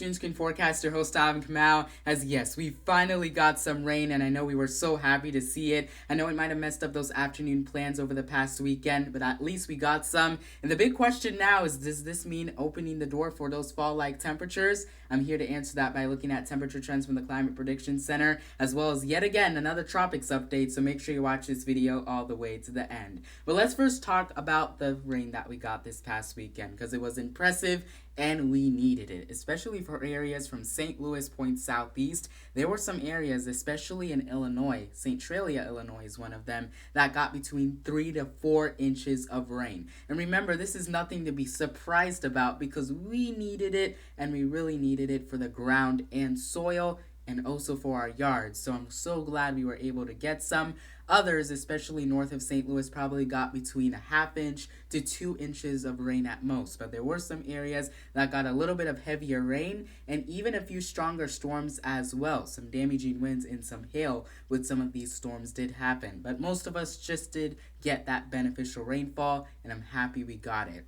Students Can Forecast, your host Ivan Kamau, as yes, we finally got some rain, and I know we were so happy to see it. I know it might have messed up those afternoon plans over the past weekend, but at least we got some. And the big question now is, does this mean opening the door for those fall-like temperatures? I'm here to answer that by looking at temperature trends from the Climate Prediction Center, as well as yet again another Tropics update, so make sure you watch this video all the way to the end. But let's first talk about the rain that we got this past weekend, because it was impressive and we needed it, especially for areas from St. Louis Point southeast. There were some areas, especially in Illinois, Centralia, Illinois is one of them, that got between 3 to 4 inches of rain. And remember, this is nothing to be surprised about because we needed it, and we really needed it for the ground and soil, and also for our yards. So I'm so glad we were able to get some. Others, especially north of St. Louis, probably got between a half inch to 2 inches of rain at most. But there were some areas that got a little bit of heavier rain and even a few stronger storms as well. Some damaging winds and some hail with some of these storms did happen. But most of us just did get that beneficial rainfall, and I'm happy we got it.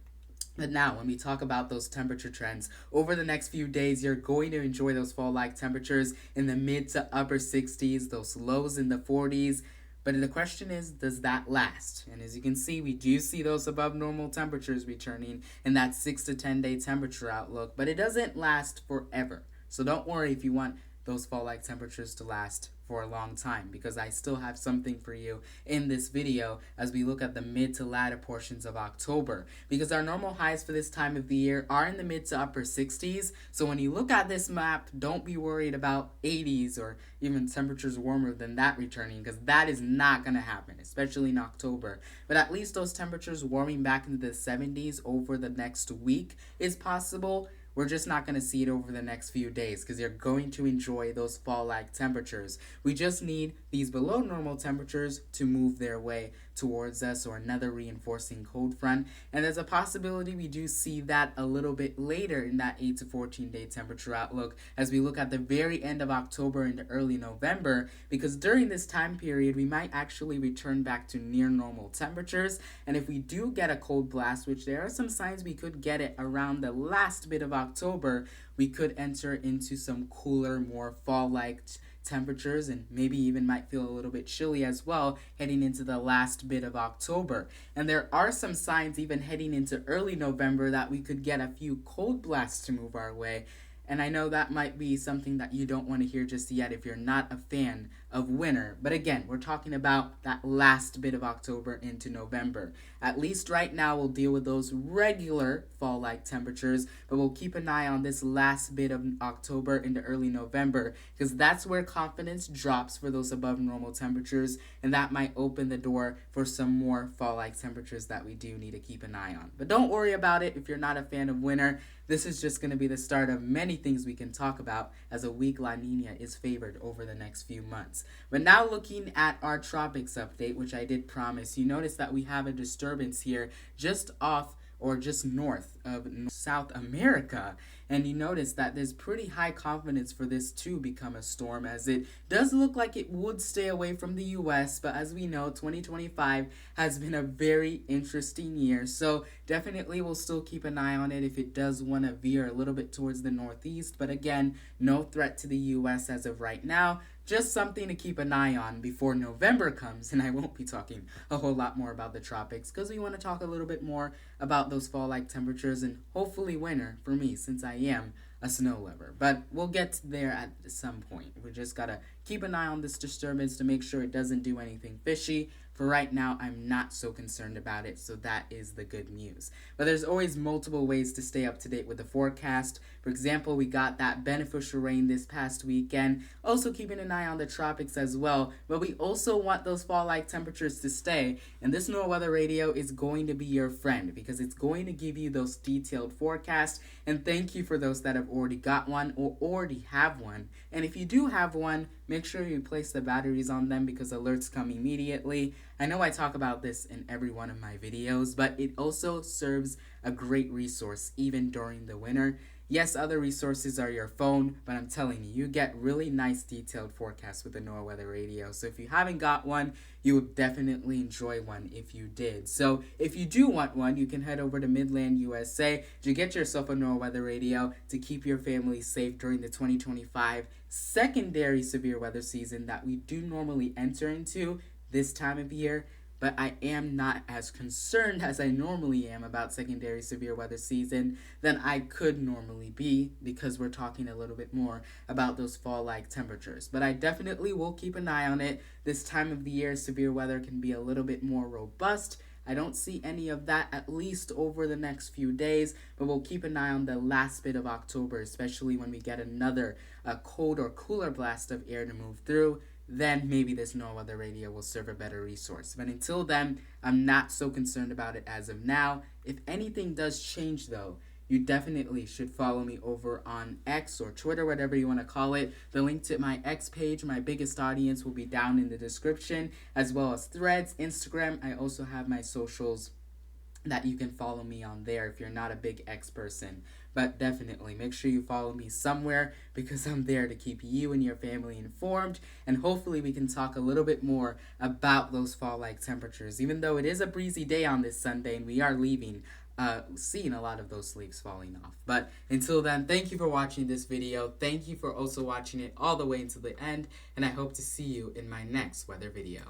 But now, when we talk about those temperature trends, over the next few days, you're going to enjoy those fall-like temperatures in the mid to upper 60s, those lows in the 40s. But the question is, does that last? And as you can see, we do see those above normal temperatures returning in that 6 to 10 day temperature outlook, but it doesn't last forever. So don't worry if you want those fall-like temperatures to last for a long time, because I still have something for you in this video as we look at the mid to latter portions of October, because our normal highs for this time of the year are in the mid to upper 60s. So when you look at this map, don't be worried about 80s or even temperatures warmer than that returning, because that is not going to happen, especially in October. But at least those temperatures warming back into the 70s over the next week is possible. We're just not going to see it over the next few days because you're going to enjoy those fall-like temperatures. We just need these below normal temperatures to move their way towards us, or another reinforcing cold front. And there's a possibility we do see that a little bit later in that 8 to 14 day temperature outlook as we look at the very end of October into early November, because during this time period we might actually return back to near normal temperatures. And if we do get a cold blast, which there are some signs we could get it around the last bit of October, we could enter into some cooler, more fall-like temperatures, and maybe even might feel a little bit chilly as well heading into the last bit of October. And there are some signs even heading into early November that we could get a few cold blasts to move our way. And I know that might be something that you don't want to hear just yet if you're not a fan of winter. But again, we're talking about that last bit of October into November. At least right now, we'll deal with those regular fall-like temperatures, but we'll keep an eye on this last bit of October into early November, because that's where confidence drops for those above normal temperatures, and that might open the door for some more fall-like temperatures that we do need to keep an eye on. But don't worry about it if you're not a fan of winter. This is just going to be the start of many things we can talk about as a weak La Nina is favored over the next few months. But now looking at our tropics update, which I did promise, you notice that we have a disturbance here just off or just north of South America. And you notice that there's pretty high confidence for this to become a storm, as it does look like it would stay away from the US, but as we know, 2025 has been a very interesting year, so definitely we'll still keep an eye on it if it does want to veer a little bit towards the northeast. But again, no threat to the US as of right now. Just something to keep an eye on before November comes, and I won't be talking a whole lot more about the tropics because we want to talk a little bit more about those fall-like temperatures and hopefully winter for me, since I am a snow lover. But we'll get there at some point. We just gotta keep an eye on this disturbance to make sure it doesn't do anything fishy. For right now, I'm not so concerned about it, so that is the good news. But there's always multiple ways to stay up to date with the forecast. For example, we got that beneficial rain this past weekend. Also keeping an eye on the tropics as well. But we also want those fall-like temperatures to stay. And this NOAA Weather Radio is going to be your friend, because it's going to give you those detailed forecasts. And thank you for those that have already got one or already have one. And if you do have one, make sure you place the batteries on them, because alerts come immediately. I know I talk about this in every one of my videos, but it also serves a great resource even during the winter. Yes, other resources are your phone, but I'm telling you, you get really nice detailed forecasts with the NOAA Weather Radio. So if you haven't got one, you would definitely enjoy one if you did. So if you do want one, you can head over to Midland, USA to get yourself a NOAA Weather Radio to keep your family safe during the 2025 secondary severe weather season that we do normally enter into this time of year. But I am not as concerned as I normally am about secondary severe weather season than I could normally be, because we're talking a little bit more about those fall-like temperatures. But I definitely will keep an eye on it. This time of the year, severe weather can be a little bit more robust. I don't see any of that, at least over the next few days, but we'll keep an eye on the last bit of October, especially when we get another cold or cooler blast of air to move through. Then maybe this NOAA Weather Radio will serve a better resource. But until then, I'm not so concerned about it as of now. If anything does change, though, you definitely should follow me over on X or Twitter, whatever you want to call it. The link to my X page, my biggest audience, will be down in the description, as well as Threads, Instagram. I also have my socials that you can follow me on there if you're not a big X person. But definitely make sure you follow me somewhere, because I'm there to keep you and your family informed, and hopefully we can talk a little bit more about those fall-like temperatures. Even though it is a breezy day on this Sunday and we are leaving, seeing a lot of those leaves falling off. But until then, thank you for watching this video. Thank you for also watching it all the way until the end, and I hope to see you in my next weather video.